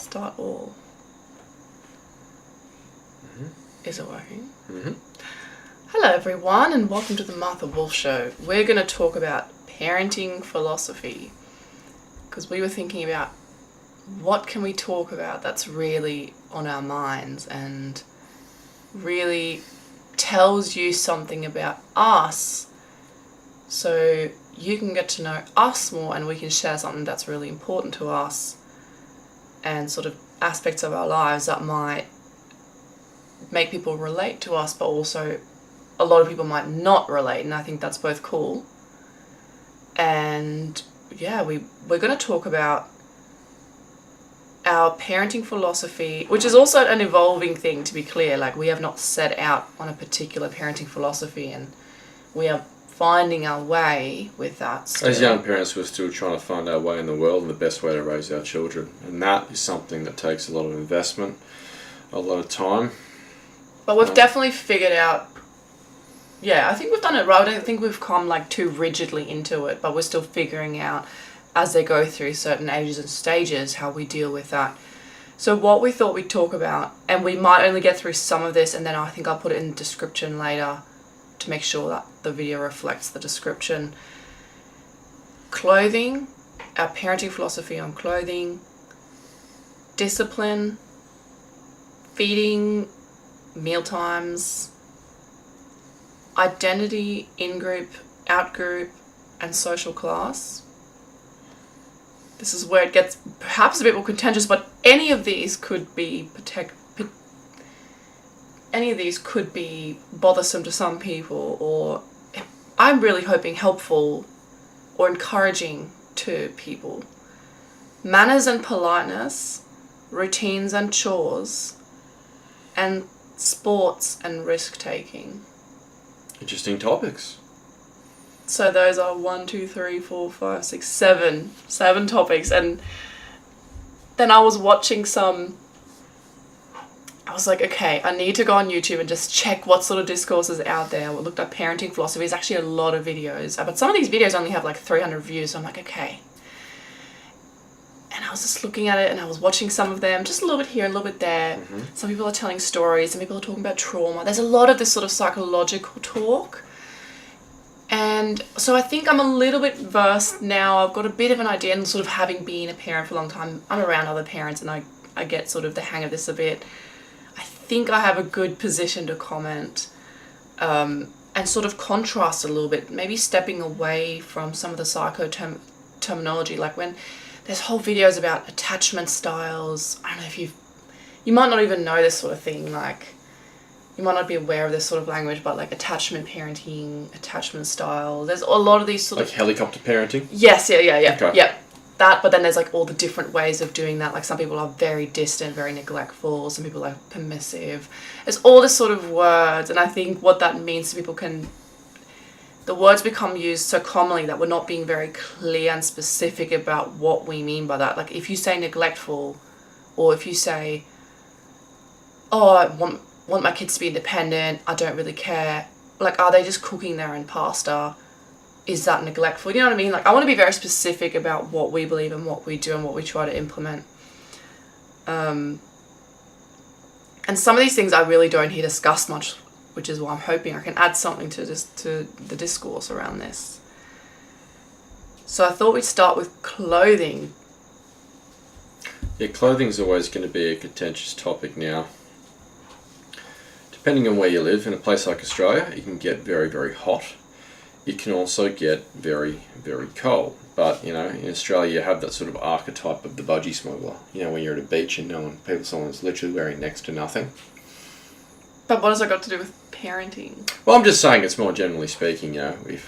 Start all. Is it working? Hello everyone and welcome to the Martha Wolf Show. We're going to talk about parenting philosophy because we were thinking about what can we talk about that's really on our minds and really tells you something about us so you can get to know us more and we can share something that's really important to us and sort of aspects of our lives that might make people relate to us, but also a lot of people might not relate, and I think that's both cool. And yeah, we're going to talk about our parenting philosophy, which is also an evolving thing, to be clear. Like, we have not set out on a particular parenting philosophy, and we are finding our way with that still. As young parents, we're still trying to find our way in the world and the best way to raise our children, and that is something that takes a lot of investment, a lot of time. But we've definitely figured out, yeah, I think we've done it right. I don't think we've come like too rigidly into it, but we're still figuring out as they go through certain ages and stages how we deal with that. So what we thought we'd talk about, and we might only get through some of this, and then I think I'll put it in the description later to make sure that the video reflects the description. Clothing, our parenting philosophy on clothing, discipline, feeding, meal times, identity, in-group, out-group, and social class. This is where it gets perhaps a bit more contentious, but any of these could be bothersome to some people, or I'm really hoping helpful or encouraging to people. Manners and politeness, routines and chores, and sports and risk-taking. Interesting topics. So those are 7 topics. And then I was watching I was like, okay, I need to go on YouTube and just check what sort of discourse is out there. I looked up parenting philosophy. There's actually a lot of videos, but some of these videos only have like 300 views. So I'm like, okay. And I was just looking at it and I was watching some of them, just a little bit here, a little bit there. Some people are telling stories, some people are talking about trauma. There's a lot of this sort of psychological talk. And so I think I'm a little bit versed now. I've got a bit of an idea, and sort of having been a parent for a long time, I'm around other parents and I get sort of the hang of this a bit. I think I have a good position to comment and sort of contrast a little bit, maybe stepping away from some of the terminology, like when there's whole videos about attachment styles. I don't know if you might not even know this sort of thing, like you might not be aware of this sort of language, but like attachment parenting, attachment style. There's a lot of these sort of... Like helicopter parenting? Yes, yeah. Okay. Yeah. That, but then there's like all the different ways of doing that. Like some people are very distant, very neglectful. Some people are permissive. There's all this sort of words, and I think what that means to people the words become used so commonly that we're not being very clear and specific about what we mean by that. Like if you say neglectful, or if you say, oh, I want my kids to be independent, I don't really care. Like, are they just cooking their own pasta? Is that neglectful? You know what I mean? Like, I want to be very specific about what we believe and what we do and what we try to implement. And some of these things I really don't hear discussed much, which is why I'm hoping I can add something to the discourse around this. So I thought we'd start with clothing. Yeah, clothing's always going to be a contentious topic now. Depending on where you live, in a place like Australia, it can get very, very hot. It can also get very, very cold. But, you know, in Australia you have that sort of archetype of the budgie smuggler. You know, when you're at a beach and someone's literally wearing next to nothing. But what has that got to do with parenting? Well, I'm just saying, it's more generally speaking, you know, if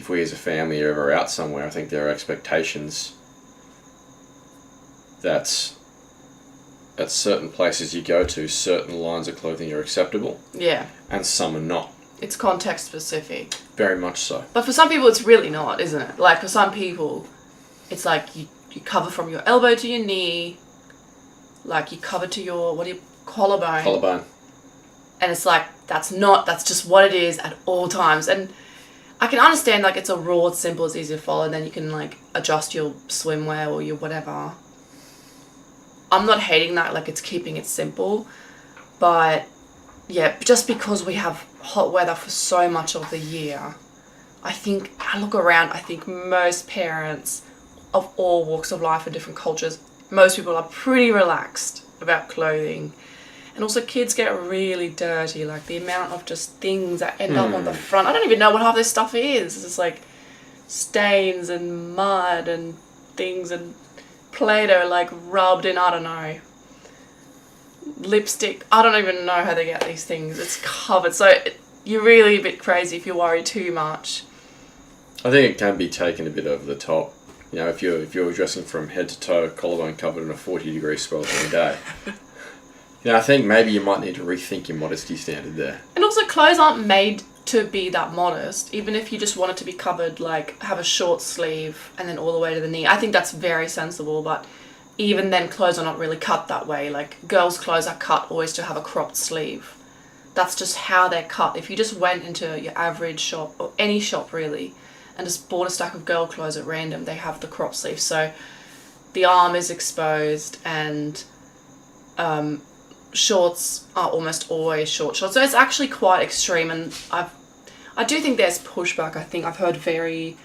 we as a family are ever out somewhere, I think there are expectations that at certain places you go to, certain lines of clothing are acceptable. Yeah. And some are not. It's context specific. Very much so. But for some people it's really not, isn't it? Like for some people, it's like you cover from your elbow to your knee, like you cover to your, collarbone. Collarbone. And it's like, that's just what it is at all times. And I can understand, like, it's a rule, it's simple, it's easy to follow, and then you can, like, adjust your swimwear or your whatever. I'm not hating that, like it's keeping it simple, but yeah, just because we have hot weather for so much of the year, I look around, I think most parents of all walks of life and different cultures, most people are pretty relaxed about clothing. And also kids get really dirty, like the amount of just things that end up on the front. I don't even know what half this stuff is. It's just like stains and mud and things and Play-Doh like rubbed in, I don't know. Lipstick, I don't even know how they get these things. It's covered. So you're really a bit crazy if you worry too much. I think it can be taken a bit over the top. You know, if you're dressing from head to toe, collarbone covered in a 40-degree sweltering day. You know, I think maybe you might need to rethink your modesty standard there. And also clothes aren't made to be that modest. Even if you just want it to be covered, like have a short sleeve and then all the way to the knee. I think that's very sensible, but even then clothes are not really cut that way. Like girls' clothes are cut always to have a cropped sleeve. That's just how they're cut. If you just went into your average shop, or any shop really, and just bought a stack of girl clothes at random, they have the crop sleeve. So the arm is exposed and shorts are almost always short shorts. So it's actually quite extreme, and I do think there's pushback. I think I've heard very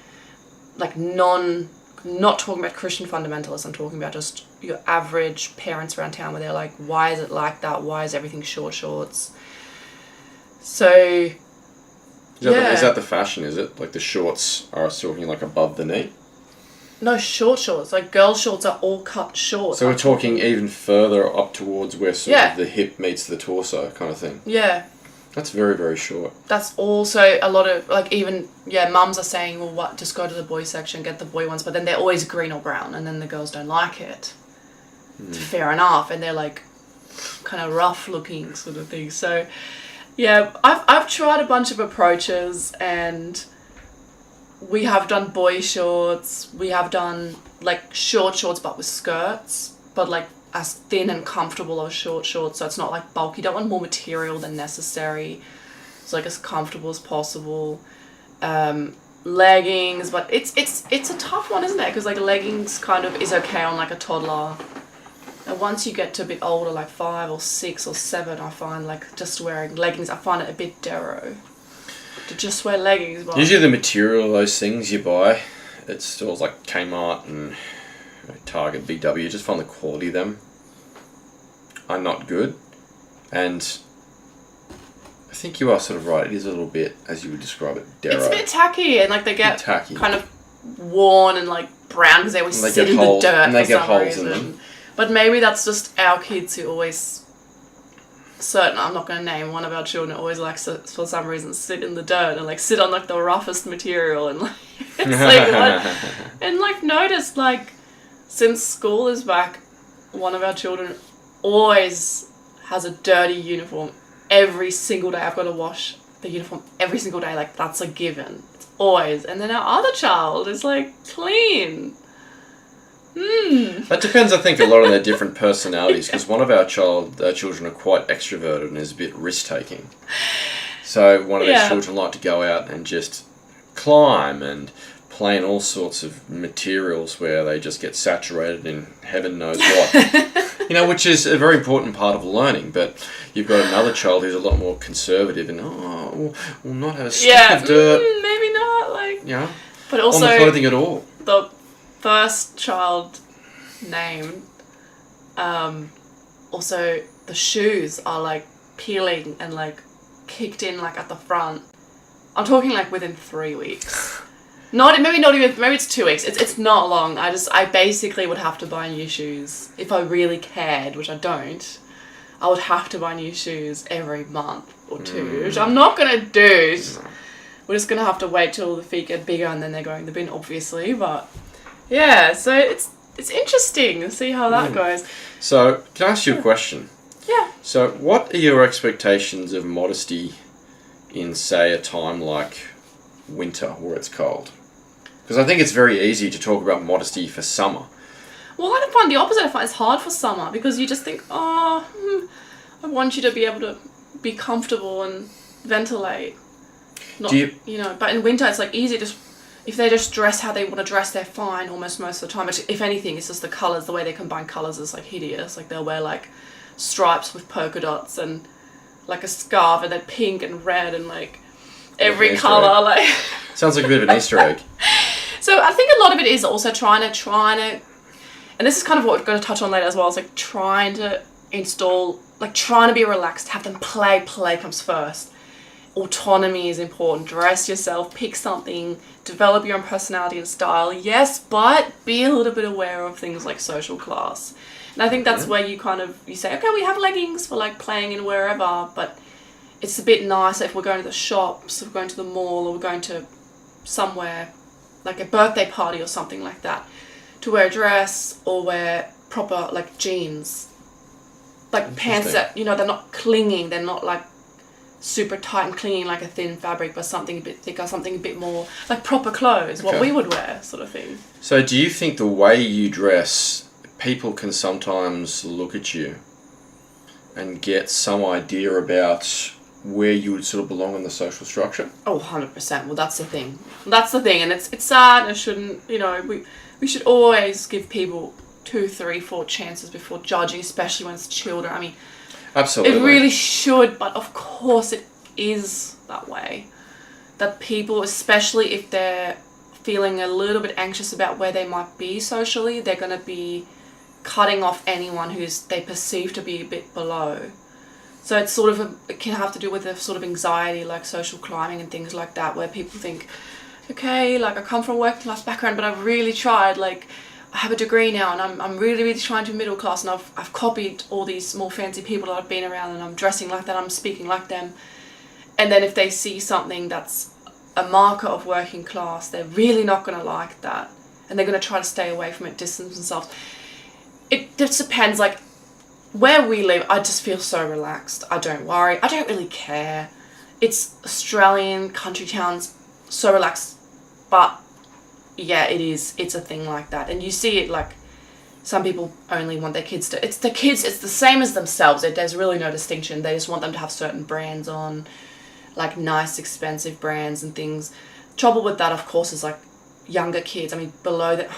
like not talking about Christian fundamentalists, I'm talking about just your average parents around town where they're like, why is it like that? Why is everything short shorts? So Is that the fashion, is it? Like the shorts are talking like above the knee? No, short shorts. Like girls' shorts are all cut short. So we're talking even further up towards where sort of the hip meets the torso kind of thing. Yeah. That's very, very short. That's also a lot of, like, even, mums are saying, well, what, just go to the boys section, get the boy ones, but then they're always green or brown, and then the girls don't like it. Fair enough, and they're, like, kind of rough-looking sort of thing. So, yeah, I've tried a bunch of approaches, and we have done boy shorts, we have done, like, short shorts but with skirts, but, like, as thin and comfortable as short shorts, so it's not like bulky. You don't want more material than necessary. It's like as comfortable as possible. Leggings, but it's a tough one, isn't it? Because like leggings kind of is okay on like a toddler, and once you get to a bit older, like 5 or 6 or 7, I find like just wearing leggings, I find it a bit darrow to just wear leggings. But usually the material of those things you buy at stores like Kmart and Target, Big W, just find the quality of them are not good, and I think you are sort of right. It is a little bit, as you would describe it, darrow. It's a bit tacky, and like they get kind of worn and like brown because they always sit in the dirt and they for get some holes reason. in them. But maybe that's just our kids who always I'm not going to name one of our children, always likes to, for some reason, sit in the dirt and like sit on like the roughest material, and like it's like what, and like notice like since school is back, one of our children always has a dirty uniform every single day. I've got to wash the uniform every single day, like that's a given. It's always. And then our other child is like clean. That depends, I think, a lot on their different personalities, because one of our children are quite extroverted and is a bit risk-taking. So one of their children like to go out and just climb and play in all sorts of materials where they just get saturated in heaven knows what. Which is a very important part of learning. But you've got another child who's a lot more conservative and, will not have a stick of dirt. Maybe not, but also on the clothing at all. The first child named, also the shoes are like peeling and like kicked in like at the front. I'm talking like within 3 weeks. Maybe it's 2 weeks. It's not long. I basically would have to buy new shoes if I really cared, which I don't. I would have to buy new shoes every month or 2, which I'm not gonna do. We're just gonna have to wait till the feet get bigger and then they're going in the bin, obviously. But yeah, so it's interesting to see how that goes. So can I ask you a question? Yeah. So what are your expectations of modesty in, say, a time like winter where it's cold? Because I think it's very easy to talk about modesty for summer. Well, I find the opposite. I find it's hard for summer because you just think, I want you to be able to be comfortable and ventilate. But in winter it's like easy. Just if they just dress how they want to dress, they're fine almost most of the time. But if anything, it's just the colours, the way they combine colours is like hideous. Like they'll wear like stripes with polka dots and like a scarf and then pink and red and like every colour. Like sounds like a bit of an Easter egg. So I think a lot of it is also trying to, and this is kind of what we're going to touch on later as well. Is like trying to install, like trying to be relaxed, have them play. Play comes first. Autonomy is important. Dress yourself, pick something, develop your own personality and style. Yes, but be a little bit aware of things like social class. And I think that's where you say, okay, we have leggings for like playing in wherever, but it's a bit nicer if we're going to the shops, if we're going to the mall, or we're going to somewhere like a birthday party or something like that, to wear a dress or wear proper like jeans, like pants that, you know, they're not clinging, they're not like super tight and clinging like a thin fabric, but something a bit thicker, something a bit more like proper clothes, what we would wear, sort of thing. So do you think the way you dress, people can sometimes look at you and get some idea about where you would sort of belong in the social structure? Oh, 100%. Well, that's the thing. And it's sad. It shouldn't, you know, we should always give people 2, 3, 4 chances before judging, especially when it's children. I mean, absolutely, it really should, but of course it is that way. That people, especially if they're feeling a little bit anxious about where they might be socially, they're going to be cutting off anyone they perceive to be a bit below. So it's sort of it can have to do with a sort of anxiety, like social climbing and things like that, where people think, okay, like I come from a working class background, but I've really tried, like I have a degree now and I'm really, really trying to be middle class, and I've copied all these more fancy people that I've been around, and I'm dressing like that, I'm speaking like them. And then if they see something that's a marker of working class, they're really not going to like that, and they're going to try to stay away from it, distance themselves. It just depends, like where we live, I just feel so relaxed. I don't worry. I don't really care. It's Australian country towns, so relaxed. But yeah, it's a thing like that. And you see it, like some people only want their kids to, it's the kids, it's the same as themselves. There's really no distinction. They just want them to have certain brands on, like nice, expensive brands and things. Trouble with that, of course, is like younger kids. I mean, below that,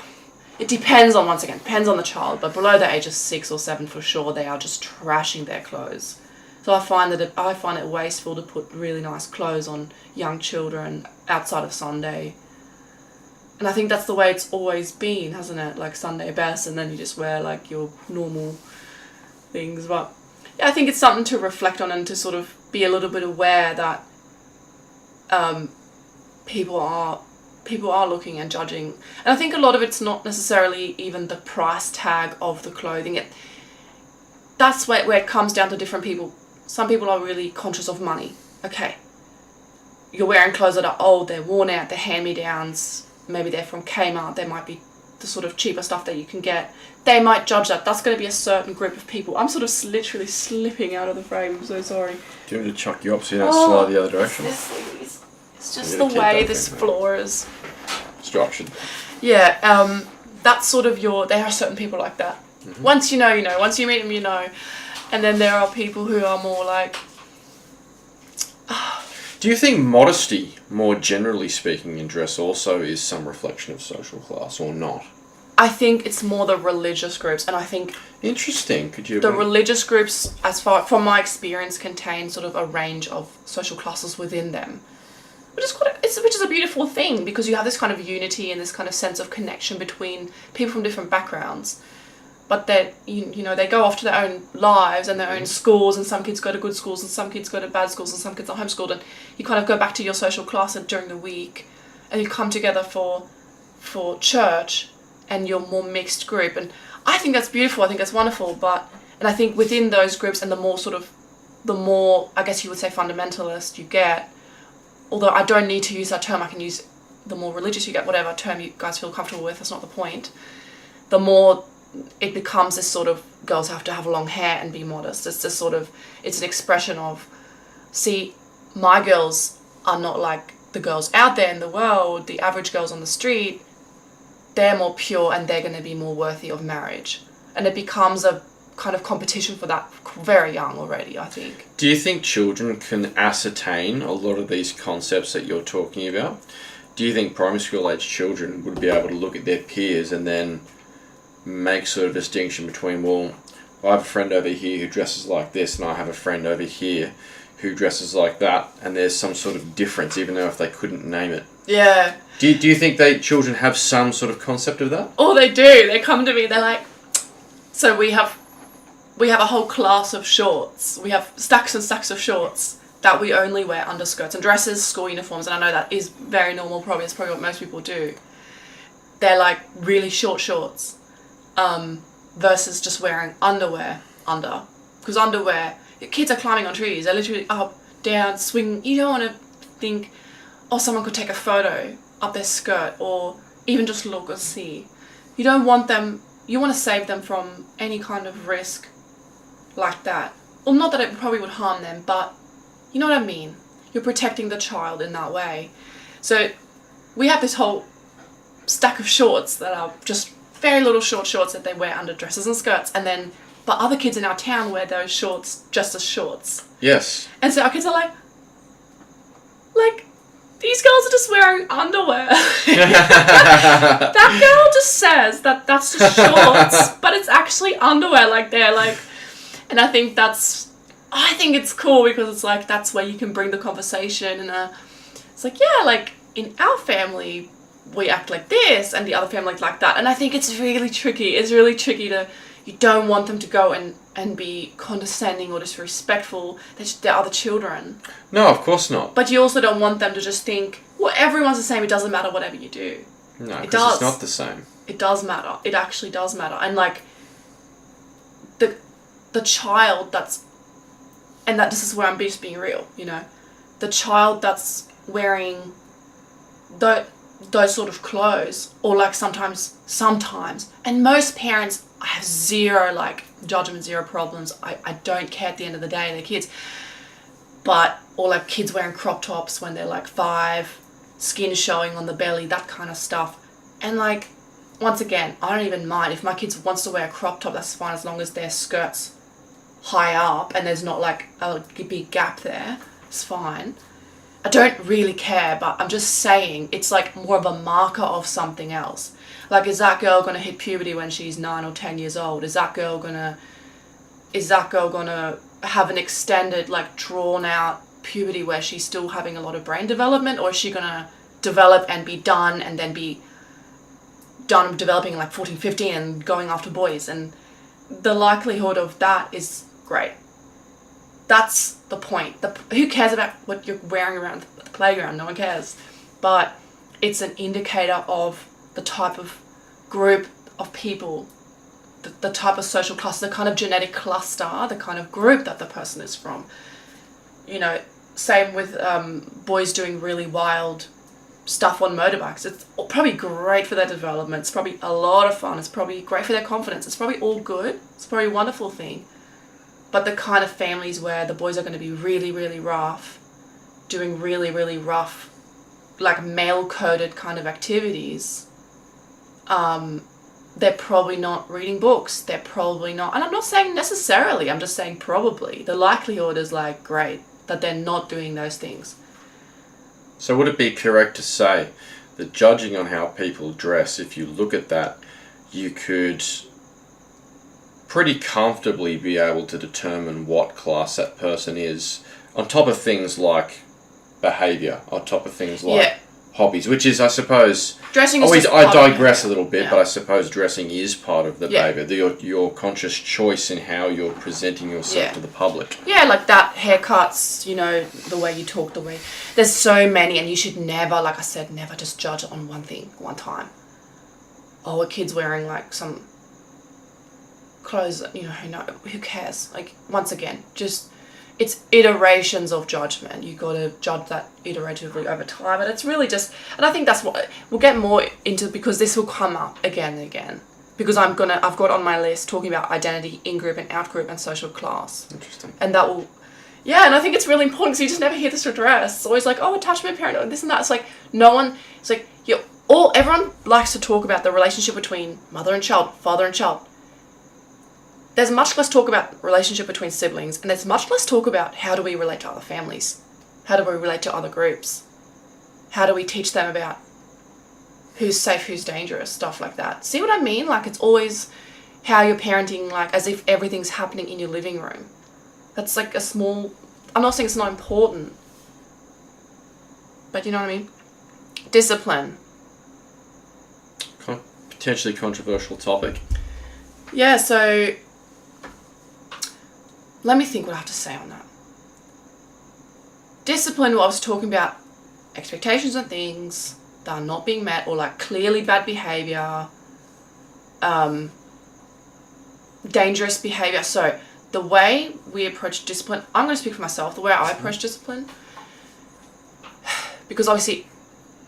it depends on the child, but below the age of 6 or 7 for sure, they are just trashing their clothes. So I find it wasteful to put really nice clothes on young children outside of Sunday. And I think that's the way it's always been, hasn't it? Like Sunday best, and then you just wear like your normal things. But yeah, I think it's something to reflect on and to sort of be a little bit aware that people are looking and judging. And I think a lot of it's not necessarily even the price tag of the clothing. That's where it comes down to different people. Some people are really conscious of money. Okay, you're wearing clothes that are old, they're worn out, they're hand-me-downs. Maybe they're from Kmart, they might be the sort of cheaper stuff that you can get. They might judge that. That's going to be a certain group of people. I'm sort of literally slipping out of the frame, I'm so sorry. Do you want me to chuck you up so you don't slide the other direction? It's just the way this floor is structured. Yeah, that's sort of there are certain people like that. Mm-hmm. Once you know, you know. Once you meet them, you know. And then there are people who are more like... Do you think modesty, more generally speaking, in dress also is some reflection of social class, or not? I think it's more the religious groups, and I think... Interesting. Could you... The religious groups, from my experience, contain sort of a range of social classes within them. Which is a beautiful thing, because you have this kind of unity and this kind of sense of connection between people from different backgrounds. But they go off to their own lives and their own schools, and some kids go to good schools and some kids go to bad schools and some kids are homeschooled, and you kind of go back to your social class during the week and you come together for church and your more mixed group. And I think that's beautiful, I think that's wonderful, and I think within those groups, and the more I guess you would say fundamentalist you get, although I don't need to use that term, I can use the more religious you get, whatever term you guys feel comfortable with, that's not the point, the more it becomes this sort of, girls have to have long hair and be modest. It's this sort of, it's an expression of, see, my girls are not like the girls out there in the world, the average girls on the street, they're more pure and they're going to be more worthy of marriage. And it becomes a kind of competition for that very young already, I think. Do you think children can ascertain a lot of these concepts that you're talking about? do you think primary school age children would be able to look at their peers and then make sort of distinction between, well, I have a friend over here who dresses like this, and I have a friend over here who dresses like that, and there's some sort of difference, even though if they couldn't name it? Yeah. Do you think children have some sort of concept of that? Oh, they do. They come to me, they're like, so we have a whole class of shorts. We have stacks and stacks of shorts that we only wear underskirts and dresses, school uniforms, and I know that is very normal, probably. It's probably what most people do. They're like really short shorts versus just wearing underwear under. Because underwear, kids are climbing on trees. They're literally up, down, swinging. You don't want to think, oh, someone could take a photo up their skirt or even just look or see. You don't want them, you want to save them from any kind of risk like that. Well, not that it probably would harm them, but you know what I mean? You're protecting the child in that way. So we have this whole stack of shorts that are just very little short shorts that they wear under dresses and skirts, and then but other kids in our town wear those shorts just as shorts. Yes. And so our kids are like these girls are just wearing underwear. That girl just says that that's just shorts, but it's actually underwear. Like they're like, and I think it's cool because it's like that's where you can bring the conversation, and it's like, yeah, like in our family we act like this, and the other family like that, and I think it's really tricky. It's really tricky you don't want them to go and be condescending or disrespectful. They're other children. No, of course not. But you also don't want them to just think, well, everyone's the same, it doesn't matter whatever you do. No, because it's not the same. It does matter. It actually does matter. And like the child this is where I'm just being real, you know. The child that's wearing those sort of clothes, or like sometimes, and most parents, I have zero like judgment, zero problems. I don't care at the end of the day, they're kids. But, or like kids wearing crop tops when they're like 5, skin showing on the belly, that kind of stuff. And like, once again, I don't even mind. If my kids wants to wear a crop top, that's fine, as long as their skirt's high up and there's not like a big gap there, it's fine. I don't really care, but I'm just saying it's like more of a marker of something else. Like, is that girl gonna hit puberty when she's 9 or 10 years old? Is that girl gonna have an extended, like, drawn out puberty where she's still having a lot of brain development, or is she gonna develop and be done and then be done developing like 14, 15 and going after boys? And the likelihood of that is great. That's the point. Who cares about what you're wearing around the playground? No one cares. But it's an indicator of the type of group of people, the type of social cluster, the kind of genetic cluster, the kind of group that the person is from. You know, same with boys doing really wild stuff on motorbikes. It's probably great for their development. It's probably a lot of fun. It's probably great for their confidence. It's probably all good. It's probably a wonderful thing. But the kind of families where the boys are going to be really, really rough, doing really, really rough, like male-coded kind of activities, they're probably not reading books. They're probably not, and I'm not saying necessarily, I'm just saying probably. The likelihood is like great that they're not doing those things. So would it be correct to say that judging on how people dress, if you look at that, you could pretty comfortably be able to determine what class that person is, on top of things like behaviour, on top of things like hobbies, which is, I suppose, dressing is I digress a little bit, yeah. But I suppose dressing is part of the behaviour, your conscious choice in how you're presenting yourself to the public. Yeah, like that, haircuts, you know, the way you talk, the way, there's so many, and you should never, like I said, never just judge on one thing, one time. Oh, a kid's wearing like some clothes, you know, who cares? Like, once again, just, it's iterations of judgment. You got to judge that iteratively over time, and it's really just, and I think that's what we'll get more into, because this will come up again and again, because I've got on my list talking about identity, in-group and out-group, and social class. Interesting. And that will, and I think it's really important, because you just never hear this addressed. It's always like, oh, attachment, parent, this and that. It's like, everyone likes to talk about the relationship between mother and child, father and child. There's much less talk about relationship between siblings, and there's much less talk about how do we relate to other families? How do we relate to other groups? How do we teach them about who's safe, who's dangerous, stuff like that. See what I mean? Like, it's always how you're parenting, like, as if everything's happening in your living room. That's like a small... I'm not saying it's not important, but you know what I mean? Discipline. Potentially controversial topic. Yeah, so let me think what I have to say on that. Discipline, what I was talking about, expectations and things that are not being met, or like clearly bad behavior, dangerous behavior. So the way we approach discipline, I'm going to speak for myself, the way I approach discipline, because obviously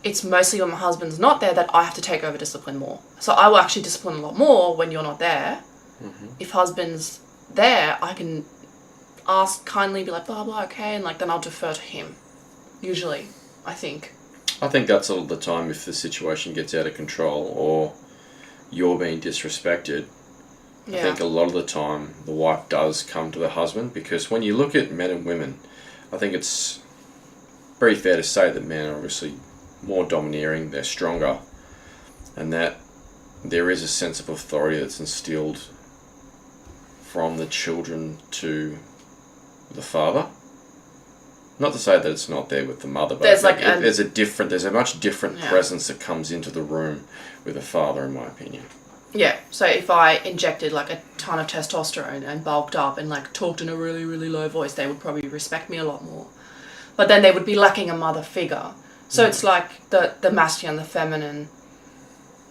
it's mostly when my husband's not there that I have to take over discipline more. So I will actually discipline a lot more when you're not there. Mm-hmm. If husband's there, I can ask kindly, be like, blah, blah, okay, and like then I'll defer to him, usually, I think. I think that's all the time if the situation gets out of control or you're being disrespected. Yeah. I think a lot of the time the wife does come to the husband, because when you look at men and women, I think it's very fair to say that men are obviously more domineering, they're stronger, and that there is a sense of authority that's instilled from the children to the father. Not to say that it's not there with the mother, but There's there's a much different presence that comes into the room with a father, in my opinion. Yeah, so if I injected like a ton of testosterone and bulked up and like talked in a really, really low voice, they would probably respect me a lot more. But then they would be lacking a mother figure. So it's like the masculine and the feminine,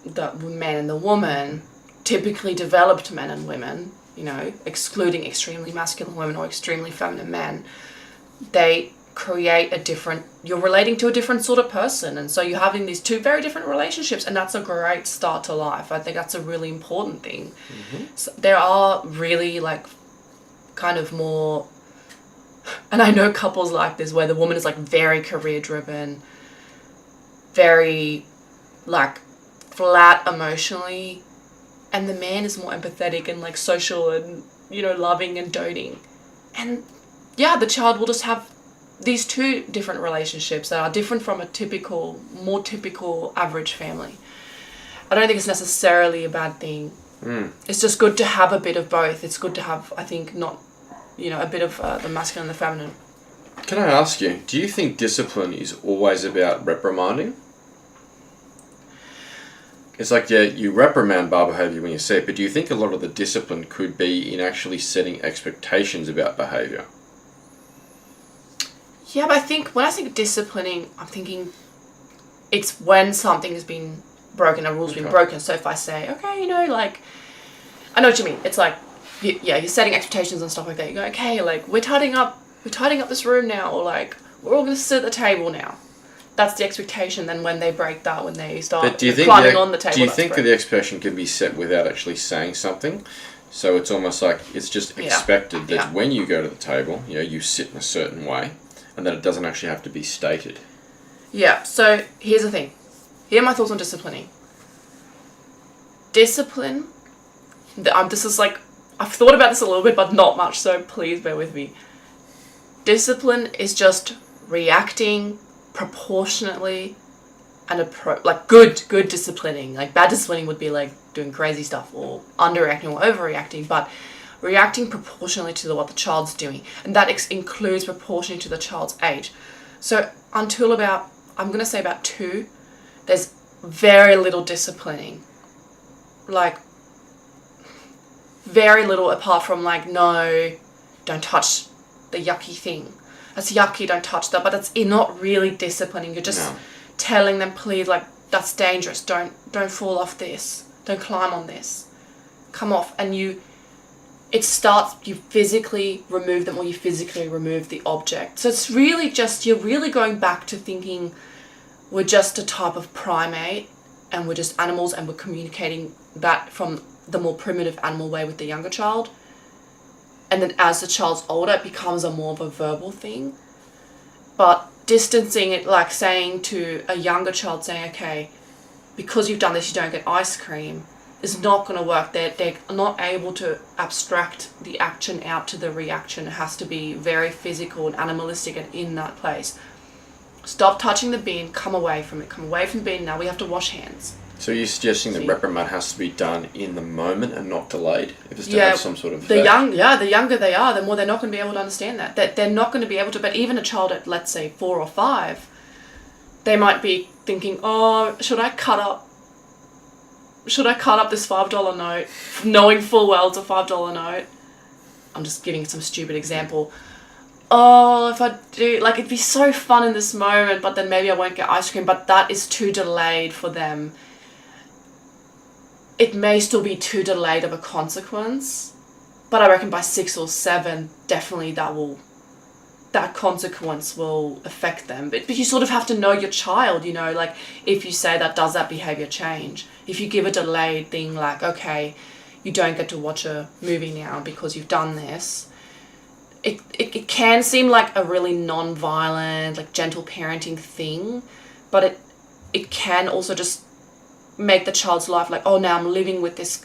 the man and the woman, typically developed men and women, you know, excluding extremely masculine women or extremely feminine men, they create a different, you're relating to a different sort of person, and so you're having these two very different relationships, and that's a great start to life. I think that's a really important thing. Mm-hmm. So there are really like kind of more, and I know couples like this where the woman is like very career driven, very like flat emotionally, and the man is more empathetic and like social and, you know, loving and doting. And yeah, the child will just have these two different relationships that are different from a more typical average family. I don't think it's necessarily a bad thing. It's just good to have a bit of both. It's good to have, I think, not, you know, a bit of the masculine and the feminine. Can I ask you, do you think discipline is always about reprimanding? It's like, yeah, you reprimand bad behaviour when you see it, but do you think a lot of the discipline could be in actually setting expectations about behaviour? Yeah, but I think when I think of disciplining, I'm thinking it's when something has been broken, a rule's been broken. So if I say, okay, you know, like, I know what you mean. It's like, you're setting expectations and stuff like that. You go, okay, like, we're tidying up this room now, or like, we're all going to sit at the table now. That's the expectation. Then when they break that, when they start climbing on the table. Do you think that the expectation can be set without actually saying something? So it's almost like it's just expected that when you go to the table, you know, you sit in a certain way, and that it doesn't actually have to be stated. Yeah, so here's the thing. Here are my thoughts on disciplining. Discipline, this is like, I've thought about this a little bit, but not much, so please bear with me. Discipline is just reacting proportionately and like good disciplining. Like bad disciplining would be like doing crazy stuff or underreacting or overreacting, but reacting proportionally to what the child's doing, and that includes proportionally to the child's age. So until about, I'm going to say about 2, there's very little disciplining. Like, very little apart from like, no, don't touch the yucky thing. That's yucky, don't touch that. But it's not really disciplining. You're just telling them, please, like, that's dangerous. Don't fall off this. Don't climb on this. Come off. And you physically remove them, or you physically remove the object. So it's really just, you're really going back to thinking we're just a type of primate and we're just animals, and we're communicating that from the more primitive animal way with the younger child. And then as the child's older, it becomes a more of a verbal thing. But distancing it, like saying to a younger child, saying, okay, because you've done this, you don't get ice cream, is not going to work. They're not able to abstract the action out to the reaction. It has to be very physical and animalistic and in that place. Stop touching the bin. Come away from it. Come away from the bin. Now we have to wash hands. So you're suggesting that See? reprimand has to be done in the moment and not delayed, if it's to Yeah, have some sort of the effect? younger they are, the more they're not going to be able to understand that. They're not going to be able to. But even a child at, let's say, 4 or 5, they might be thinking, "Oh, should I cut up this $5 note, knowing full well it's a $5 note?" I'm just giving some stupid example. Oh, if I do, like, it'd be so fun in this moment, but then maybe I won't get ice cream. But that is too delayed for them. It may still be too delayed of a consequence, but I reckon by 6 or 7, definitely that consequence will affect them. But you sort of have to know your child, you know, like, if you say that, does that behavior change? If you give a delayed thing like, okay, you don't get to watch a movie now because you've done this, it can seem like a really non-violent, like, gentle parenting thing, but it can also just make the child's life like, oh, now I'm living with this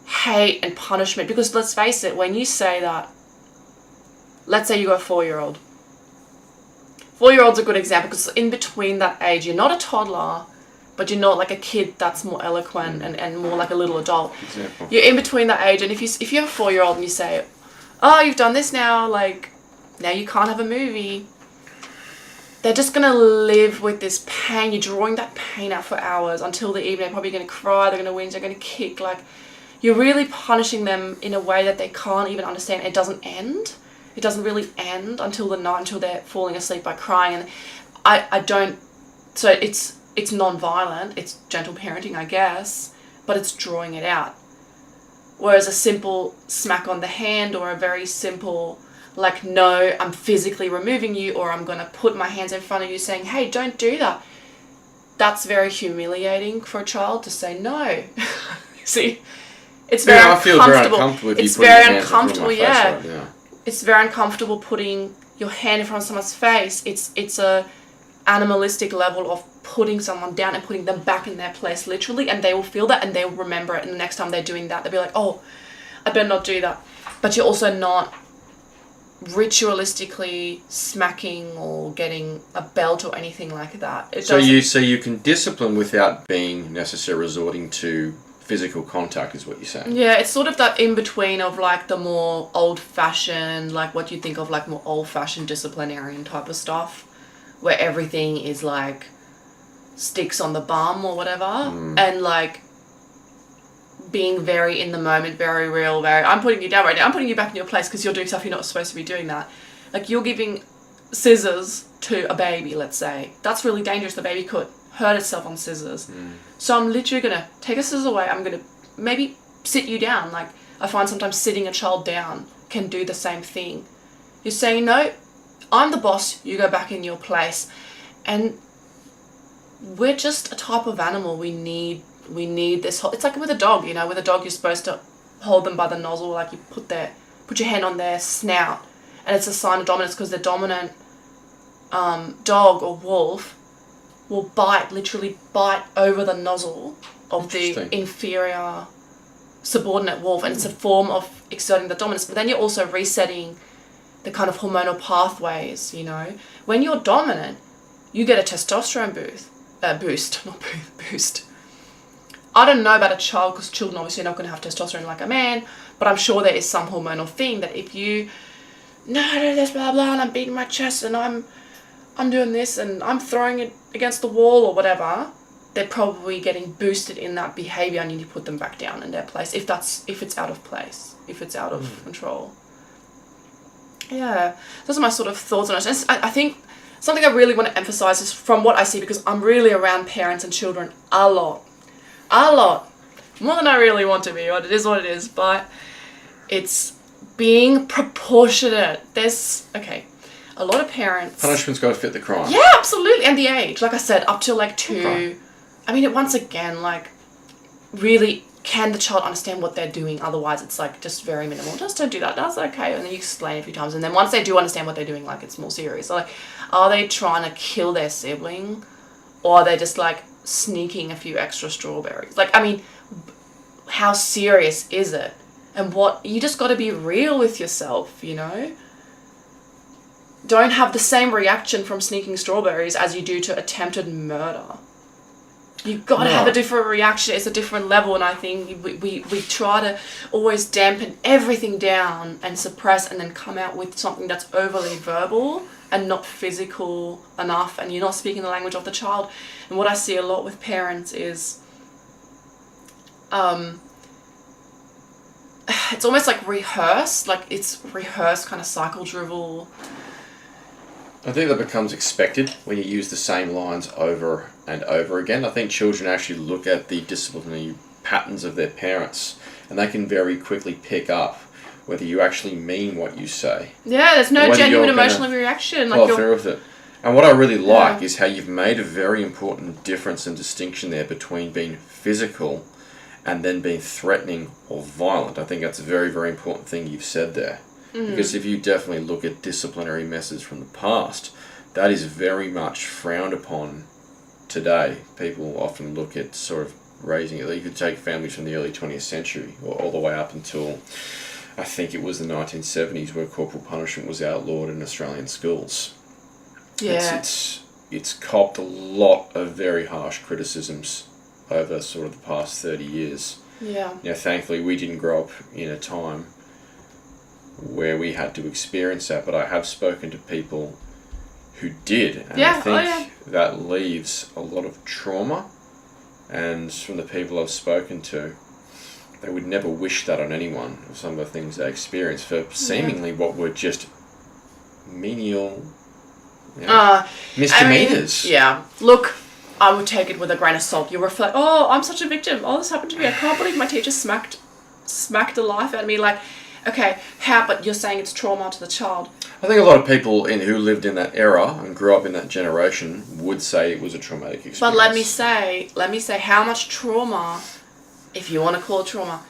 hate and punishment. Because let's face it, when you say that, let's say you got a 4-year-old. 4-year-old's a good example because in between that age, you're not a toddler, but you're not like a kid that's more eloquent and more like a little adult. Example. You're in between that age, and if you have a 4-year-old and you say, oh, you've done this now, like, now you can't have a movie, they're just going to live with this pain. You're drawing that pain out for hours until the evening. They're probably going to cry, they're going to whinge, they're going to kick. Like, you're really punishing them in a way that they can't even understand. It doesn't end. It doesn't really end until the night, until they're falling asleep by crying. And I don't... So it's non-violent. It's gentle parenting, I guess. But it's drawing it out. Whereas a simple smack on the hand or a very simple... like, no, I'm physically removing you, or I'm going to put my hands in front of you saying, hey, don't do that. That's very humiliating for a child to say no. See, it's very I feel uncomfortable. very uncomfortable if you It's put your very hands in front of uncomfortable, my face yeah. right now. It's very uncomfortable putting your hand in front of someone's face. It's a animalistic level of putting someone down and putting them back in their place, literally, and they will feel that and they will remember it. And the next time they're doing that, they'll be like, oh, I better not do that. But you're also not ritualistically smacking or getting a belt or anything like that. So you can discipline without being necessarily resorting to physical contact, is what you're saying. Yeah, it's sort of that in between of like the more old-fashioned, like what you think of like more old-fashioned disciplinarian type of stuff, where everything is like sticks on the bum or whatever, and like being very in the moment, very real, very, I'm putting you down right now, I'm putting you back in your place because you're doing stuff you're not supposed to be doing that. Like, you're giving scissors to a baby, let's say. That's really dangerous. The baby could hurt itself on scissors. So I'm literally going to take a scissors away. I'm going to maybe sit you down. Like, I find sometimes sitting a child down can do the same thing. You're saying, no, I'm the boss, you go back in your place. And we're just a type of animal. We need this whole, it's like with a dog, you know, with a dog you're supposed to hold them by the nozzle, like you put your hand on their snout, and it's a sign of dominance, because the dominant dog or wolf will literally bite over the nozzle of the inferior subordinate wolf, and it's a form of exerting the dominance. But then you're also resetting the kind of hormonal pathways, you know. When you're dominant, you get a testosterone boost. I don't know about a child, because children obviously are not going to have testosterone like a man, but I'm sure there is some hormonal thing that if you, no, this, blah, blah, and I'm beating my chest, and I'm doing this, and I'm throwing it against the wall or whatever, they're probably getting boosted in that behavior, and you need to put them back down in their place if it's out of place, if it's out of control. Yeah, those are my sort of thoughts on it. And I think something I really want to emphasize is from what I see, because I'm really around parents and children a lot, more than I really want to be, but it is what it is. But it's being proportionate. There's a lot of parents, Punishment's got to fit the crime. yeah, absolutely, and the age, like I said, up to like 2. Okay. I mean, once again, like, really, can the child understand what they're doing? Otherwise, it's like just very minimal. Just don't do that. That's okay. And then you explain a few times. And then once they do understand what they're doing, like, it's more serious. So, like, are they trying to kill their sibling? Or are they just, like, sneaking a few extra strawberries? Like, I mean, how serious is it? And you just got to be real with yourself, you know? don't have the same reaction from sneaking strawberries as you do to attempted murder. You've got to have a different reaction. It's a different level, and I think we try to always dampen everything down and suppress and then come out with something that's overly verbal and not physical enough, and you're not speaking the language of the child. And what I see a lot with parents is it's almost like rehearsed, like it's rehearsed kind of cycle drivel. I think that becomes expected when you use the same lines over and over again. I think children actually look at the disciplinary patterns of their parents, and they can very quickly pick up whether you actually mean what you say. Yeah, there's no genuine emotional reaction. Like follow through with it. And what I really like is how you've made a very important difference and distinction there between being physical and then being threatening or violent. I think that's a very, very important thing you've said there. Because if you definitely look at disciplinary methods from the past, that is very much frowned upon today. People often look at sort of raising it. You could take families from the early 20th century or all the way up until I think it was the 1970s where corporal punishment was outlawed in Australian schools. Yeah. It's copped a lot of very harsh criticisms over sort of the past 30 years. Yeah. Now, thankfully, we didn't grow up in a time where we had to experience that, but I have spoken to people who did, and I think that leaves a lot of trauma, and from the people I've spoken to, they would never wish that on anyone, of some of the things they experienced for seemingly what were just menial misdemeanors. Look, I would take it with a grain of salt. You reflect, oh, I'm such a victim. Oh, this happened to me. I can't believe my teacher smacked the life out of me. Like, okay, but you're saying it's trauma to the child. I think a lot of people who lived in that era and grew up in that generation would say it was a traumatic experience. But let me say how much trauma, if you want to call it trauma,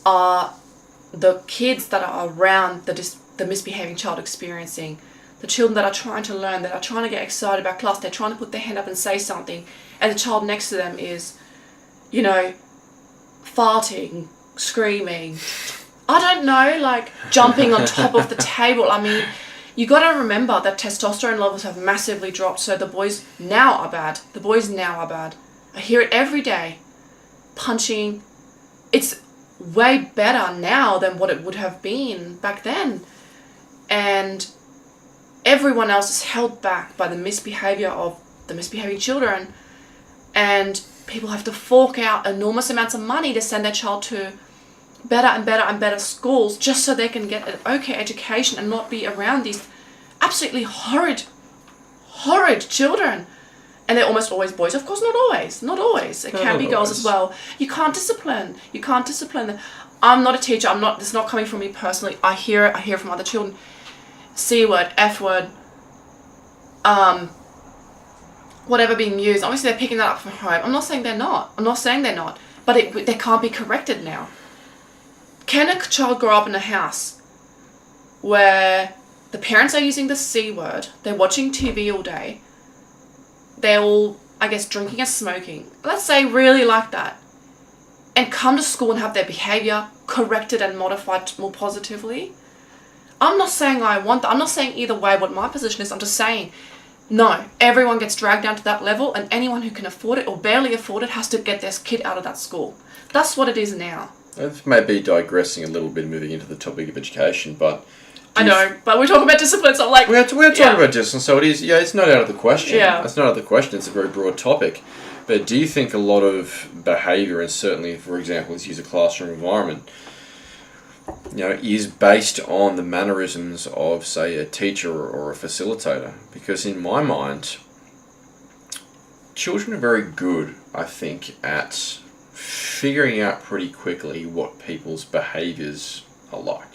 are the kids that are around the misbehaving child experiencing. The children that are trying to learn, that are trying to get excited about class, they're trying to put their hand up and say something, and the child next to them is, farting, screaming, I don't know, like jumping on top of the table. I mean, you got to remember that testosterone levels have massively dropped, so the boys now are bad. I hear it every day. Punching. It's way better now than what it would have been back then. And everyone else is held back by the misbehavior of the misbehaving children, and people have to fork out enormous amounts of money to send their child to better and better and better schools just so they can get an okay education and not be around these absolutely horrid children. And they're almost always boys. Of course, not always. It can be girls as well. You can't discipline them. I'm not a teacher. This is not coming from me personally. I hear it from other children. C word, F word, whatever being used. Obviously, they're picking that up from home. I'm not saying they're not. But they can't be corrected now. Can a child grow up in a house where the parents are using the C word, they're watching TV all day, they're all, I guess, drinking and smoking, let's say really like that, and come to school and have their behaviour corrected and modified more positively? I'm not saying I want that. I'm not saying either way what my position is. I'm just saying, no, everyone gets dragged down to that level, and anyone who can afford it or barely afford it has to get their kid out of that school. That's what it is now. It may be digressing a little bit, moving into the topic of education, but... I know, but we're talking about discipline, so I'm like... We're talking about discipline, so it is, it's not out of the question. Yeah. It's not out of the question, it's a very broad topic. But do you think a lot of behaviour, and certainly, for example, let's use a classroom environment, is based on the mannerisms of, say, a teacher or a facilitator? Because in my mind, children are very good, I think, at figuring out pretty quickly what people's behaviours are like.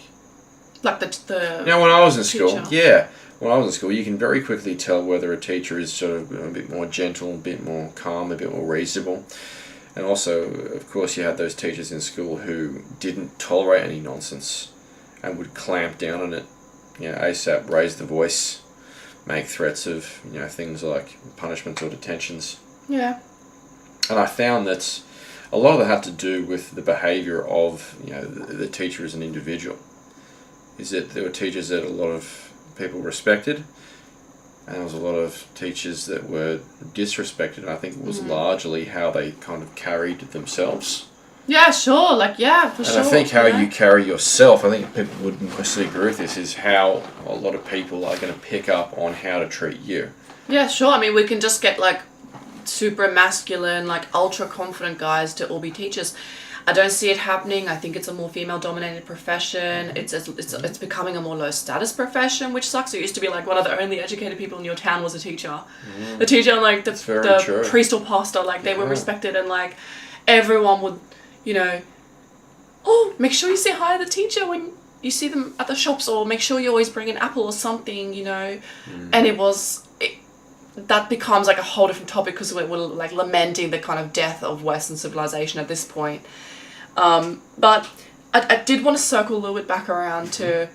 Like the when I was in teacher. School, you can very quickly tell whether a teacher is sort of a bit more gentle, a bit more calm, a bit more reasonable. And also, of course, you had those teachers in school who didn't tolerate any nonsense and would clamp down on it. ASAP, raise the voice, make threats of, things like punishments or detentions. Yeah. And I found that a lot of that had to do with the behaviour of, the teacher as an individual. Is that there were teachers that a lot of people respected, and there was a lot of teachers that were disrespected. And I think it was largely how they kind of carried themselves. Yeah, sure. Like, yeah, for sure. And I think how you carry yourself, I think people would mostly agree with this, is how a lot of people are going to pick up on how to treat you. Yeah, sure. I mean, we can just get like super masculine, like ultra confident guys to all be teachers. I don't see it happening. I think it's a more female dominated profession. It's becoming a more low status profession, which sucks. It used to be like one of the only educated people in your town was a teacher. The teacher and like the priest or pastor, like they were respected, and like everyone would, you know, oh, make sure you say hi to the teacher when you see them at the shops, or make sure you always bring an apple or something, you know. And that becomes like a whole different topic, because we're like lamenting the kind of death of Western civilization at this point. But I did want to circle a little bit back around to,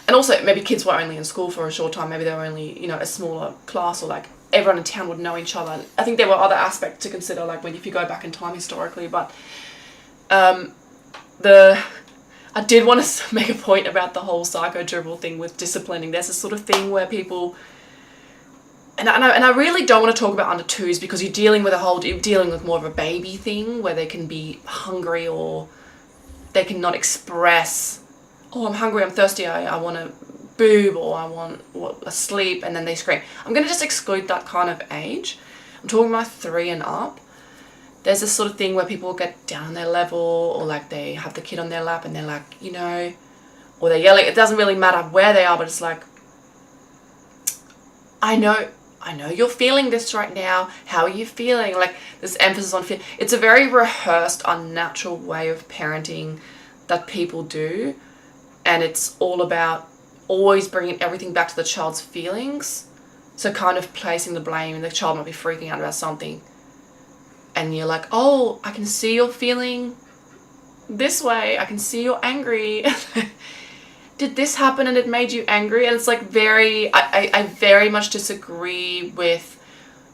and also maybe kids were only in school for a short time, maybe they were only, you know, a smaller class, or like everyone in town would know each other. I think there were other aspects to consider, like if you go back in time historically, but I did want to make a point about the whole psycho dribble thing with disciplining. There's this sort of thing where people, and I really don't want to talk about under twos, because you're dealing with more of a baby thing where they can be hungry, or they can not express, oh, I'm hungry, I'm thirsty, I want to boob, or I want a sleep, and then they scream. I'm going to just exclude that kind of age. I'm talking about 3 and up. There's this sort of thing where people get down on their level, or like they have the kid on their lap and they're like, you know, or they're yelling. It doesn't really matter where they are, but it's like, I know you're feeling this right now. How are you feeling? Like this emphasis on fear. It's a very rehearsed, unnatural way of parenting that people do. And it's all about always bringing everything back to the child's feelings. So kind of placing the blame, and the child might be freaking out about something. And you're like, oh, I can see you're feeling this way. I can see you're angry. Did this happen and it made you angry? And it's like I very much disagree with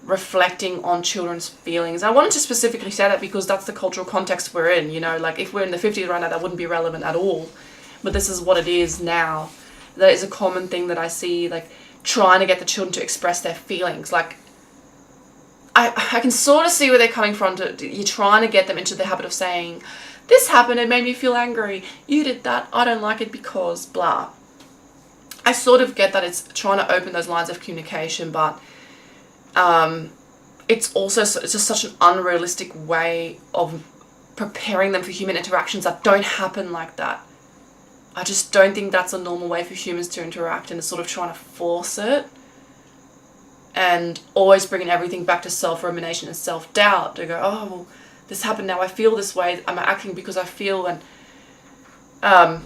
reflecting on children's feelings. I wanted to specifically say that because that's the cultural context we're in, you know, like if we're in the 50s right now, that wouldn't be relevant at all. But this is what it is now. That is a common thing that I see, like trying to get the children to express their feelings. Like I can sort of see where they're coming from. You're trying to get them into the habit of saying, this happened, it made me feel angry. You did that, I don't like it because blah. I sort of get that it's trying to open those lines of communication, but it's just such an unrealistic way of preparing them for human interactions that don't happen like that. I just don't think that's a normal way for humans to interact, and it's sort of trying to force it. And always bringing everything back to self-rumination and self-doubt to go, oh, well, this happened, now I feel this way, I'm acting because I feel, and I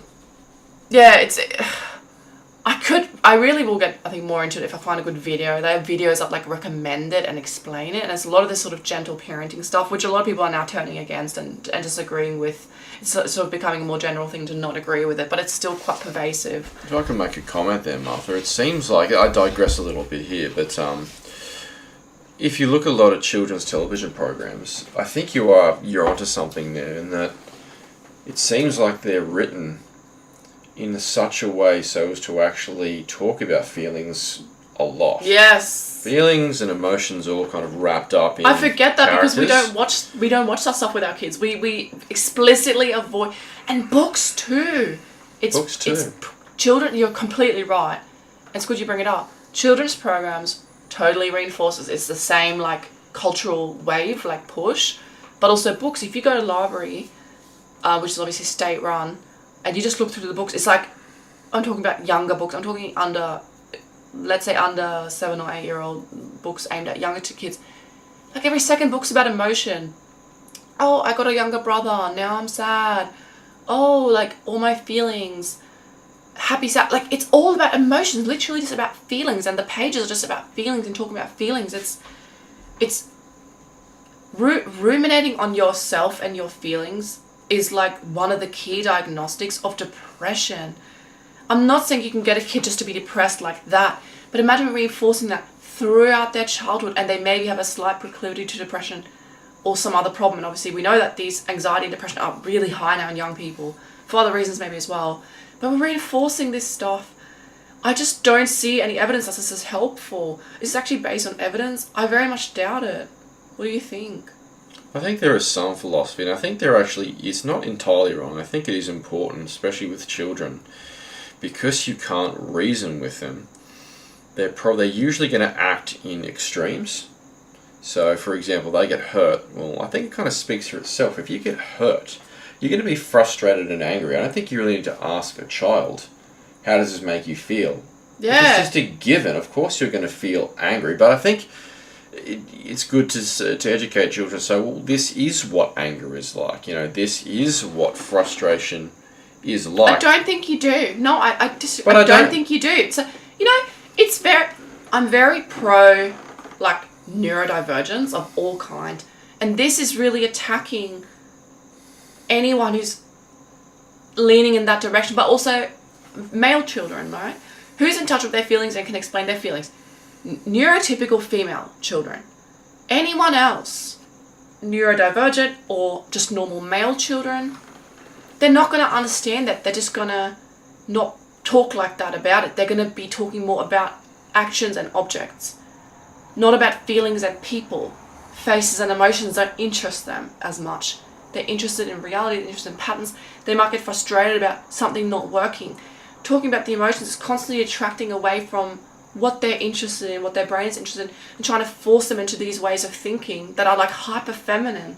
really will get, I think, more into it if I find a good video. They have videos that like recommend it and explain it, and it's a lot of this sort of gentle parenting stuff, which a lot of people are now turning against and disagreeing with. It's sort of becoming a more general thing to not agree with it, but it's still quite pervasive. If I can make a comment there, Martha, it seems like, I digress a little bit here, but if you look at a lot of children's television programs, I think you're onto something there, in that it seems like they're written in such a way so as to actually talk about feelings a lot. Yes. Feelings and emotions all kind of wrapped up in I forget that characters. Because we don't watch that stuff with our kids. We explicitly avoid, and books too. It's children. You're completely right. It's good you bring it up. Children's programs totally reinforces. It's the same like cultural wave, like push, but also books. If you go to the library, which is obviously state run, and you just look through the books, it's like, I'm talking about younger books. I'm talking let's say under 7 or 8 year old books aimed at younger kids. Like every second book's about emotion. Oh, I got a younger brother, now I'm sad. Oh, like all my feelings, happy, sad. Like it's all about emotions, literally just about feelings, and the pages are just about feelings and talking about feelings. It's ruminating on yourself and your feelings is like one of the key diagnostics of depression. I'm not saying you can get a kid just to be depressed like that, but imagine reinforcing that throughout their childhood, and they maybe have a slight proclivity to depression or some other problem. And obviously we know that these anxiety and depression are really high now in young people, for other reasons maybe as well. But we're reinforcing this stuff I just don't see any evidence that this is helpful. Is this actually based on evidence? I very much doubt it. What do you think? I think there is some philosophy, and I think there actually is not entirely wrong. I think it is important, especially with children, because you can't reason with them. They're usually going to act in extremes. So, for example, they get hurt. Well, I think it kind of speaks for itself. If you get hurt, you're going to be frustrated and angry. I don't think you really need to ask a child, how does this make you feel? Yeah. It's just a given. Of course you're going to feel angry. But I think it's good to educate children. So, well, this is what anger is like. This is what frustration is like. I don't think you do. No, I disagree. I don't think you do. So, I'm very pro, neurodivergence of all kind. And this is really attacking anyone who's leaning in that direction, but also male children, right? Who's in touch with their feelings and can explain their feelings? Neurotypical female children. Anyone else, neurodivergent or just normal male children, they're not going to understand that. They're just going to not talk like that about it. They're going to be talking more about actions and objects, not about feelings and people. Faces and emotions don't interest them as much. They're interested in reality, they're interested in patterns. They might get frustrated about something not working. Talking about the emotions is constantly attracting away from what they're interested in, what their brain is interested in, and trying to force them into these ways of thinking that are hyper feminine.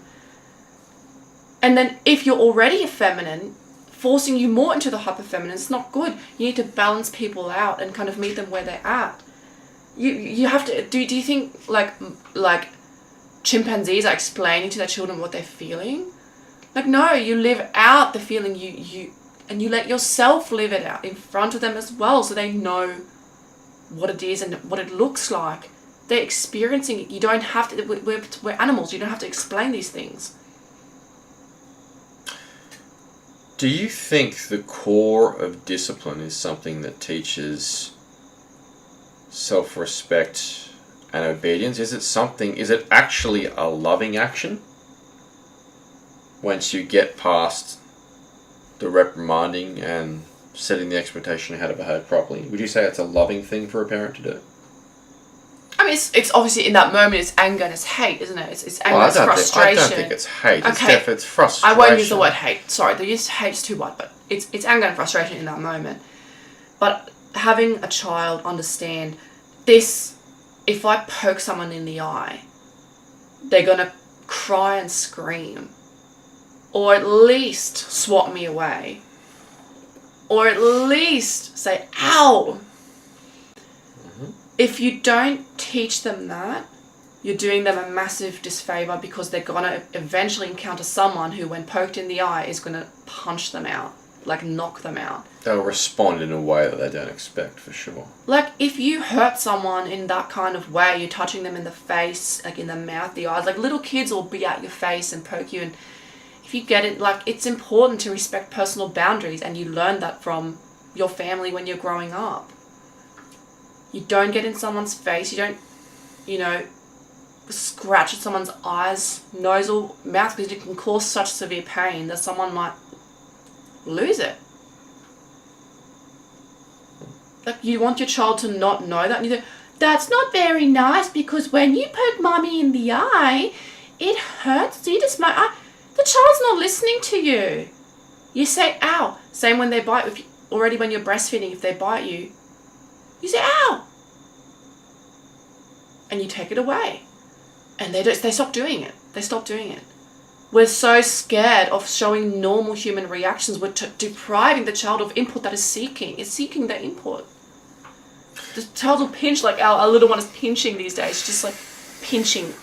And then if you're already a feminine, forcing you more into the hyper feminine is not good. You need to balance people out and kind of meet them where they're at. You have to. Do you think like chimpanzees are explaining to their children what they're feeling? No, you live out the feeling and you let yourself live it out in front of them as well, so they know what it is and what it looks like. They're experiencing it. You don't have to. We're animals. You don't have to explain these things. Do you think the core of discipline is something that teaches self-respect and obedience? Is it actually a loving action? Once you get past the reprimanding and setting the expectation of how to behave properly, would you say it's a loving thing for a parent to do? I mean, it's obviously in that moment it's anger and it's hate, isn't it? It's anger, it's frustration. I don't think it's hate. Okay. It's frustration. I won't use the word hate. Sorry, the use hate's too wide, but it's anger and frustration in that moment. But having a child understand this, if I poke someone in the eye, they're gonna cry and scream, or at least swat me away, or at least say ow. If you don't teach them that, you're doing them a massive disfavor, because they're going to eventually encounter someone who, when poked in the eye, is going to punch them out, knock them out. They'll respond in a way that they don't expect, for sure. If you hurt someone in that kind of way, you're touching them in the face, in the mouth, the eyes. Little kids will be at your face and poke you. And if you get it, it's important to respect personal boundaries, and you learn that from your family when you're growing up. You don't get in someone's face. You don't, scratch at someone's eyes, nose, or mouth, because it can cause such severe pain that someone might lose it. You want your child to not know that. And you go, that's not very nice, because when you poke mommy in the eye, it hurts. So you just might. The child's not listening to you. You say, ow. Same when they bite. Already when you're breastfeeding, if they bite you, you say, ow. And you take it away. And they stop doing it. They stop doing it. We're so scared of showing normal human reactions. We're depriving the child of input that is seeking. It's seeking the input. The child will pinch, our little one is pinching these days. Just pinching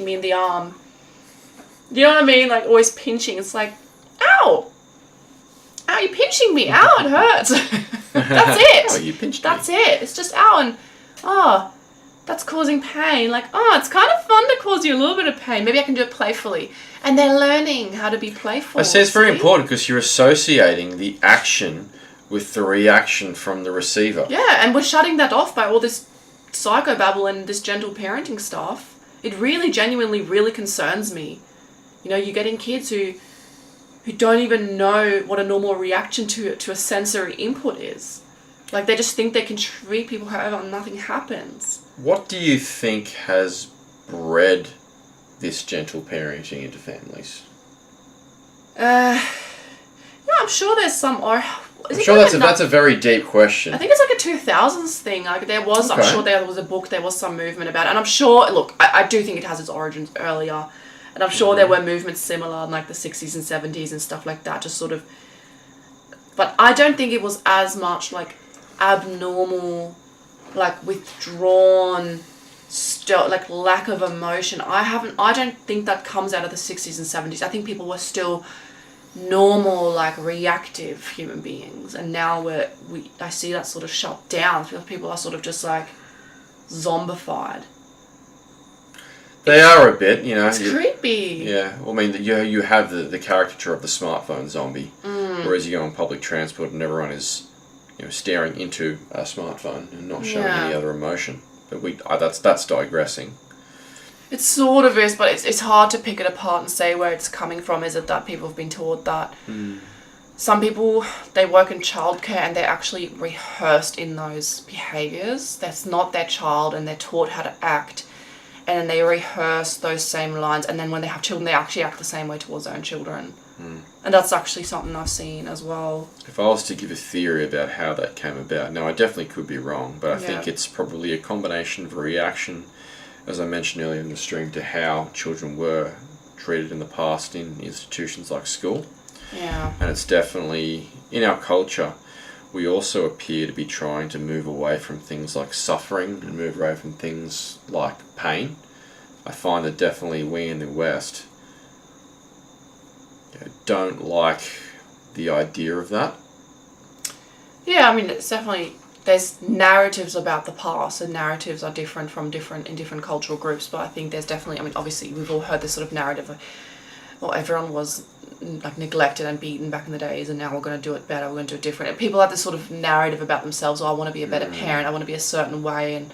me in the arm. You know what I mean? Always pinching. It's ow. Ow, you're pinching me. Ow, it hurts. That's it. Oh, you pinched That's me. it. It's just ow, and that's causing pain. It's kind of fun to cause you a little bit of pain. Maybe I can do it playfully. And they're learning how to be playful. I say it's very important, because you're associating the action with the reaction from the receiver. Yeah, and we're shutting that off by all this psychobabble and this gentle parenting stuff. It really, genuinely, really concerns me. You're getting kids who don't even know what a normal reaction to a sensory input is. Like, they just think they can treat people however and nothing happens. What do you think has bred this gentle parenting into families? Yeah, I'm sure there's some... I'm sure that's a very deep question. I think it's like a 2000s thing. Like, there was... Okay. I'm sure there was a book, there was some movement about it. And I'm sure... Look, I do think it has its origins earlier. And I'm sure there were movements similar in, like, the 60s and 70s and stuff like that. Just sort of... But I don't think it was as much, like, abnormal, like, withdrawn... like, lack of emotion. I don't think that comes out of the 60s and 70s. I think people were still normal, like, reactive human beings, and now I see that sort of shut down. People are sort of just like zombified. They are a bit, you know. It's creepy. Yeah, well, I mean, you have the caricature of the smartphone zombie, whereas you go on public transport and everyone is, you know, staring into a smartphone and not showing any other emotion. But that's digressing. It sort of is, but it's hard to pick it apart and say where it's coming from. Is it that people have been taught that? Some people, they work in childcare and they're actually rehearsed in those behaviours. That's not their child, and they're taught how to act, and then they rehearse those same lines, and then when they have children, they actually act the same way towards their own children. And that's actually something I've seen as well. If I was to give a theory about how that came about, now I definitely could be wrong, but I think it's probably a combination of a reaction, as I mentioned earlier in the stream, to how children were treated in the past in institutions like school. Yeah. And it's definitely, in our culture, we also appear to be trying to move away from things like suffering and move away from things like pain. I find that definitely we in the West don't like the idea of that. Yeah, I mean, it's definitely... There's narratives about the past, and narratives are different in different cultural groups, but I think there's definitely... I mean, obviously, we've all heard this sort of narrative of, well, everyone was, like, neglected and beaten back in the days, and now we're going to do it better, we're going to do it different. And people have this sort of narrative about themselves, oh, I want to be a better parent, I want to be a certain way, and...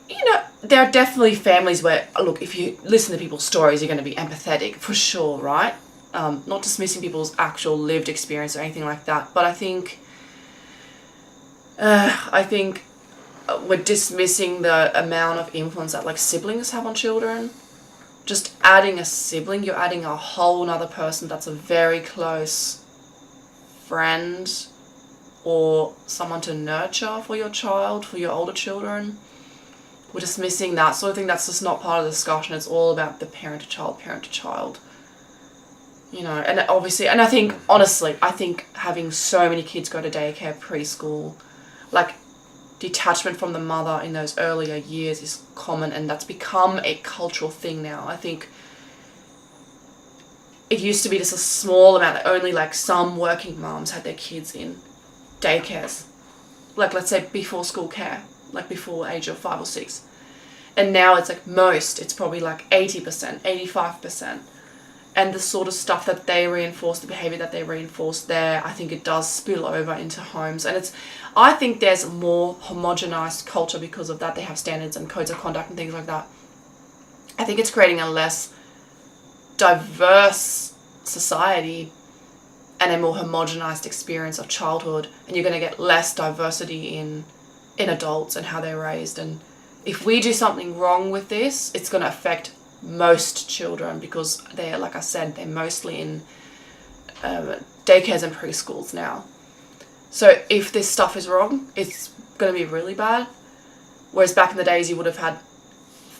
You know, there are definitely families where, look, if you listen to people's stories, you're going to be empathetic, for sure, right? Not dismissing people's actual lived experience or anything like that, but I think we're dismissing the amount of influence that, like, siblings have on children. Just adding a sibling, you're adding a whole nother person that's a very close friend or someone to nurture for your child, for your older children. We're just missing that sort of thing. That's just not part of the discussion. It's all about the parent to child. You know, and obviously, and I think, honestly, having so many kids go to daycare, preschool, like, detachment from the mother in those earlier years is common, and that's become a cultural thing now. I think it used to be just a small amount that only, like, some working mums had their kids in daycares. Like, let's say before school care. Like, before age of 5 or 6. And now it's like it's probably like 80%, 85%. And the sort of stuff that they reinforce, the behaviour that they reinforce there, I think it does spill over into homes. And I think there's a more homogenised culture because of that. They have standards and codes of conduct and things like that. I think it's creating a less diverse society and a more homogenised experience of childhood. And you're going to get less diversity in adults and how they're raised. And if we do something wrong with this, it's going to affect most children, because they're, like I said, they're mostly in daycares and preschools now. So if this stuff is wrong, it's going to be really bad. Whereas back in the days, you would have had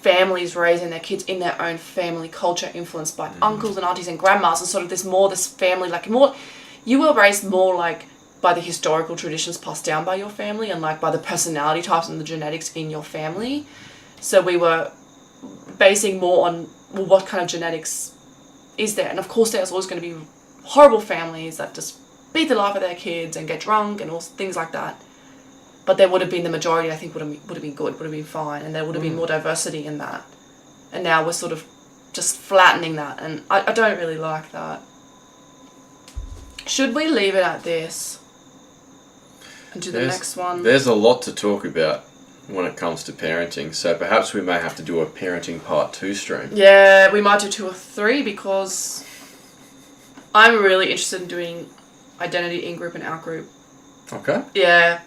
families raising their kids in their own family culture, influenced by uncles and aunties and grandmas, and sort of this family, like, more, you were raised more like by the historical traditions passed down by your family, and, like, by the personality types and the genetics in your family. So we were basing more on, well, what kind of genetics is there? And of course there's always going to be horrible families that just beat the life of their kids and get drunk and all things like that. But there would have been the majority, I think, would have been good, would have been fine, and there would have been more diversity in that. And now we're sort of just flattening that, and I don't really like that. Should we leave it at this? And do the next one. There's a lot to talk about when it comes to parenting, so perhaps we may have to do a parenting part 2 stream. Yeah, we might do 2 or 3, because I'm really interested in doing identity in-group and out-group Okay. Yeah.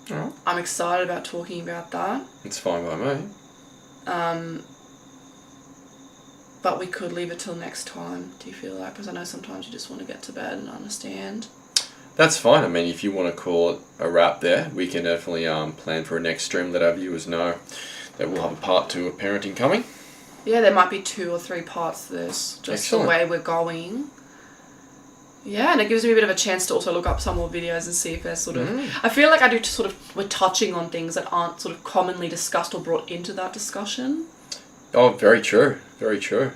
Alright. I'm excited about talking about that. It's fine by me. But we could leave it till next time, do you feel like? Because I know sometimes you just want to get to bed and understand. That's fine. I mean, if you want to call it a wrap there, we can definitely plan for a next stream. Let our viewers know that we'll have a part 2 of parenting coming. Yeah, there might be 2 or 3 parts to this, just Excellent. the way we're going. Yeah, and it gives me a bit of a chance to also look up some more videos and see if there's sort of... I feel like we're touching on things that aren't sort of commonly discussed or brought into that discussion. Oh, very true. Very true.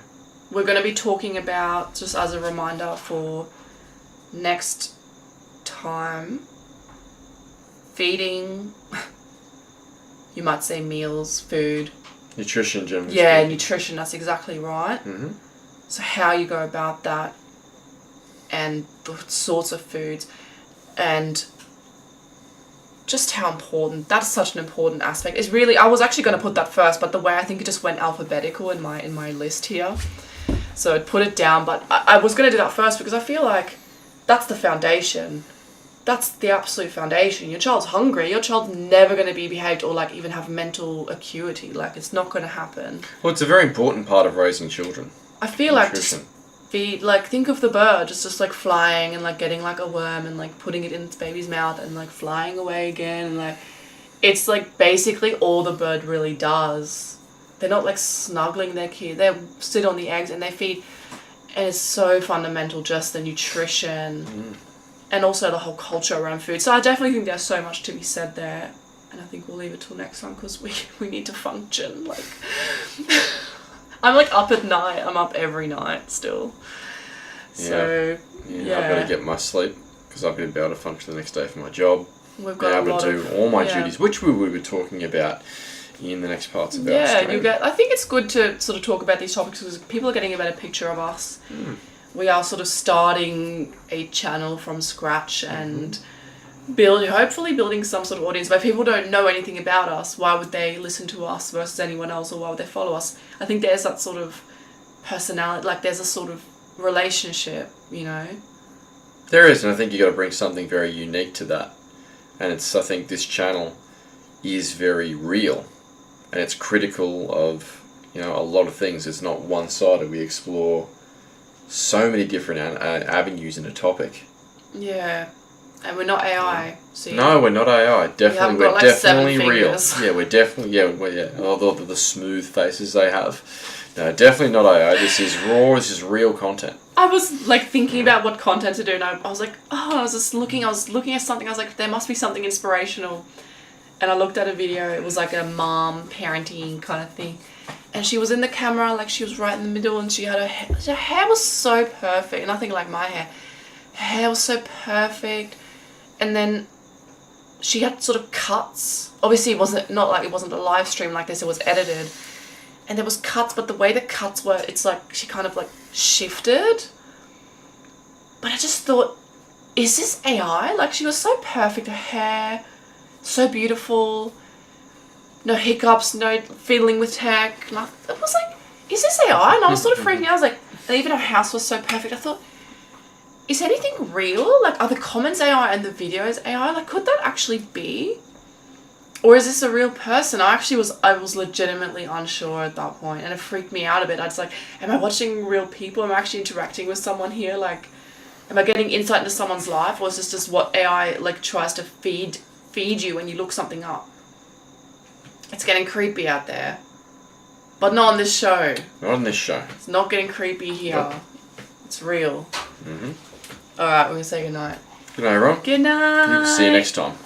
We're going to be talking about, just as a reminder for next time, feeding, you might say meals, food. Nutrition, generally Yeah, speaking. nutrition, that's exactly right. Mm-hmm. So how you go about that and the sorts of foods and just how important, that's such an important aspect. It's really, I was actually going to put that first, but the way I think it just went alphabetical in my list here. So I'd put it down, but I was going to do that first because I feel like that's the foundation. That's the absolute foundation. Your child's hungry. Your child's never going to be behaved or like even have mental acuity. Like it's not going to happen. Well, it's a very important part of raising children. I feel Nutrition. like just feed, like think of the bird, it's just like flying and like getting like a worm and like putting it in its baby's mouth and like flying away again and like it's like basically all the bird really does. They're not like snuggling their kid. They sit on the eggs and they feed, and it's so fundamental, just the nutrition and also the whole culture around food. So I definitely think there's so much to be said there, and I think we'll leave it till next time because we need to function. Like I'm like up at night. I'm up every night still. So yeah. I've got to get my sleep because I've got to be able to function the next day for my job. We've Be got able to do all my duties, which we will be talking about in the next parts of our stream. I think it's good to sort of talk about these topics because people are getting a better picture of us. We are sort of starting a channel from scratch and hopefully building some sort of audience. But if people don't know anything about us, why would they listen to us versus anyone else, or why would they follow us? I think there's that sort of personality, like there's a sort of relationship, you know? There is, and I think you got to bring something very unique to that. And I think this channel is very real, and it's critical of, a lot of things. It's not one-sided. We explore so many different avenues in a topic. Yeah, and we're not AI. So no, we're not AI. Definitely, we're like definitely 7 real. fingers. Yeah, we're definitely Although the smooth faces they have, no, definitely not AI. This is raw. This is real content. I was like thinking about what content to do, and I was like, I was looking at something. I was like, there must be something inspirational. And I looked at a video. It was like a mom parenting kind of thing. And she was in the camera, like she was right in the middle, and she had her hair was so perfect. Nothing like my hair. Her hair was so perfect. And then she had sort of cuts. Obviously, it wasn't a live stream like this. It was edited. And there was cuts, but the way the cuts were, it's like she kind of like shifted. But I just thought, is this AI? Like she was so perfect. Her hair, so beautiful. No hiccups, no fiddling with tech. Nothing. I was like, is this AI? And I was sort of freaking out. I was like, and even her house was so perfect. I thought, is anything real? Like, are the comments AI and the videos AI? Like, could that actually be? Or is this a real person? I was legitimately unsure at that point, and it freaked me out a bit. I was like, am I watching real people? Am I actually interacting with someone here? Like, am I getting insight into someone's life? Or is this just what AI like tries to feed you when you look something up? It's getting creepy out there. But not on this show. Not on this show. It's not getting creepy here. Nope. It's real. Alright, we're going to say goodnight. Good night, everyone. Good night. See you next time.